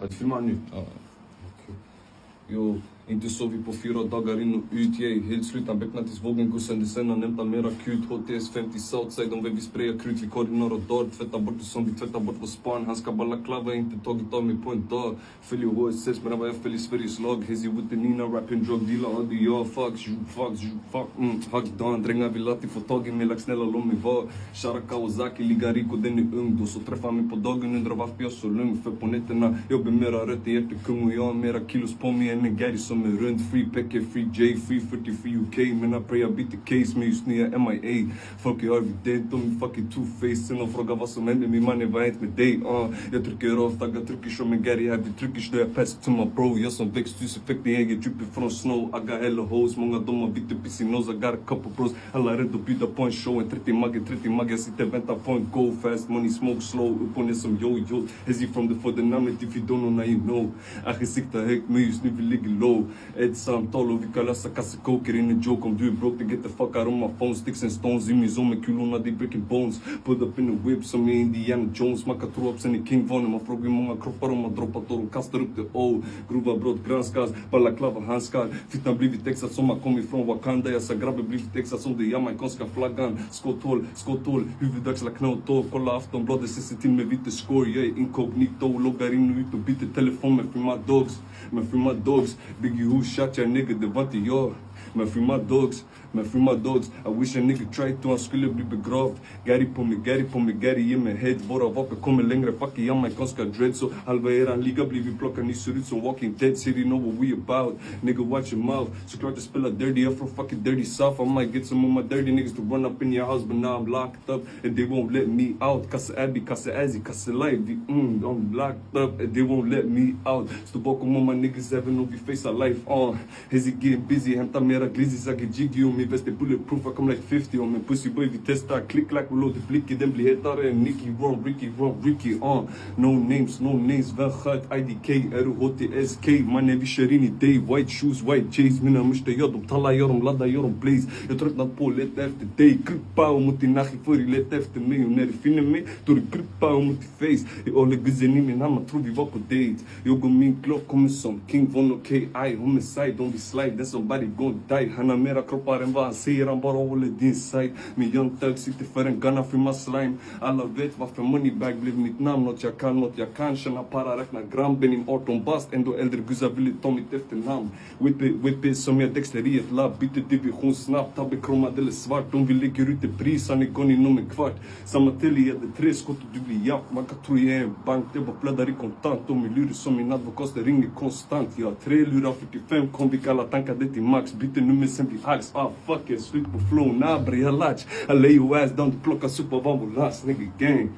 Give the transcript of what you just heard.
Att filma nytt? Ja. Okej. Jo, inte så vi på 4 dagar in och ut, helt slut. Han becknar tills vågen går sönder sen. Han hämtar mer akut. HTS 50 Southside, de vill spraya krut. Vi kör i några dagar, tvättar bort det som vi tvättar bort vår span. Han ska balaklava, inte tagit av mig på en dag. Följer HSS, men vad jag följer Sveriges lag. Hezi with the Nina, rapping drug dealer. Hade jag, fuck Dan. Drängar vill alltid få tag i mig, lag snälla låt mig vara. Shara Kawasaki, ligga rik och den är ung. Då så träffar mig på dagen, undrar varför jag är så lugn. För på nätterna, jag blir mera rött i hjärtekung. Och jag har mera kilos på mig än en Gary som är runt. Free Pekka, free J, free 40, free UK. Men I pray I beat the case, men just nu är MIA. Folk är everyday, de är fucking two-faced. Sen de frågar vad som händer, min man är vad hänt med dig? Jag trycker av, taggar trycker som en Gary. Här vi trycker, så jag pass to my bro. Jag som växthuseffekt, ni äger dripping från snow. I got hella hoes, många de har vitt upp i sin nose. I got a couple bros, alla är rädda att bjuda på en show. En 30 magge, jag sitter och väntar på en go. Fast money, smoke slow, upp och ner som yo-yo. Hezi from the for the namnet, if you don't know now you know. Achi siktar högt, men just nu vi ligger low. Ett samtal och vi kan lösa kassakoker in en joke. Om du är broke, then get the fuck out of my phone. Sticks and stones i min zon med kulorna, de breaking bones. Put up in a whip som är Indiana Jones. Man kan tro upp sen i King Von. Man frågar hur många kroppar de har droppat och de kastar upp det. Grova brott granskas, balaklava handskar. Fittan blivit texad som man kom ifrån Wakanda. Jag sa grabben blivit texad som det jamaicanska flaggan. Skotthål, huvuddagsla knä och tå. Kolla Aftonbladet, ser till med vita score. Jag är incognito, loggar in och ut och byter telefon med för my dogs. Biggie who shot your nigga, det var inte jag. Men för my dogs, I wish a nigga tried to, han skulle bli begravd. Gary på mig, ge mig head. Våra vapen kommer längre, fuck jamaicanska dread. Så halva eran liga blir vi plockar, ni ser ut som Walking Dead. City know what we about, nigga watch your mouth. Såklart jag spelar dirty, I'm from fucking dirty south. I might get some of my dirty niggas to run up in your house, but now I'm locked up and they won't let me out. Kassa Abby, Kassa Azzy, Kassa Live, I'm locked up and they won't let me out. Stå bakom all my niggas även om vi facear life on. Hezi getting busy, hämta mera glizzy, jag är jiggy och min väst är bulletproof, I come like 50 om en pussy boy vi testar. Klick klack och låter blicken, den blir hetare än Nicky, Ron, Ricky, no names, vem sköt IDK, ROHTSK, mannen vi kör in i day, white shoes, white J's, mina muster gör de tallar, gör de laddar, gör de blaze. Jag tröttnat på att leta efter dig, krypa och mot din nachi för att leta efter mig. Och när du finner mig, då du krypa och mot din face. Jag håller guzzen i min hand, man tror vi var på date. Jag och min Glock kommer som King Von och KI, homicide, don't be slide, then somebody gon' die. Han har mera kroppar än vad han säger, han bara håller din side. Min young thug sitter för en gunna för my slime. Alla vet varför Moneybag blev mitt namn. Något jag kan känna para, räkna gram. Benin 18 bast, ändå äldre guzzar ville ta mitt efternamn. Whip it som jag Dexter i ett labb. Byter division snabbt, tabbe kromad eller svart. Om vi lägger ut ett pris, han är gone inom en kvart. Samma till jag hade 3 skott och du blir japp. Man kan tro jag är en bank, det bara flödar i kontant. Och min lurer som min advokat, det ringer konstant. Jag har 3 lurar, 45 kom, vi kallar tankar det till max. Byter nummer sen blir ax, fuck it, slut på flow, nabri, jag latch. I lay your ass down, plockas upp av ambulans, nigga gang.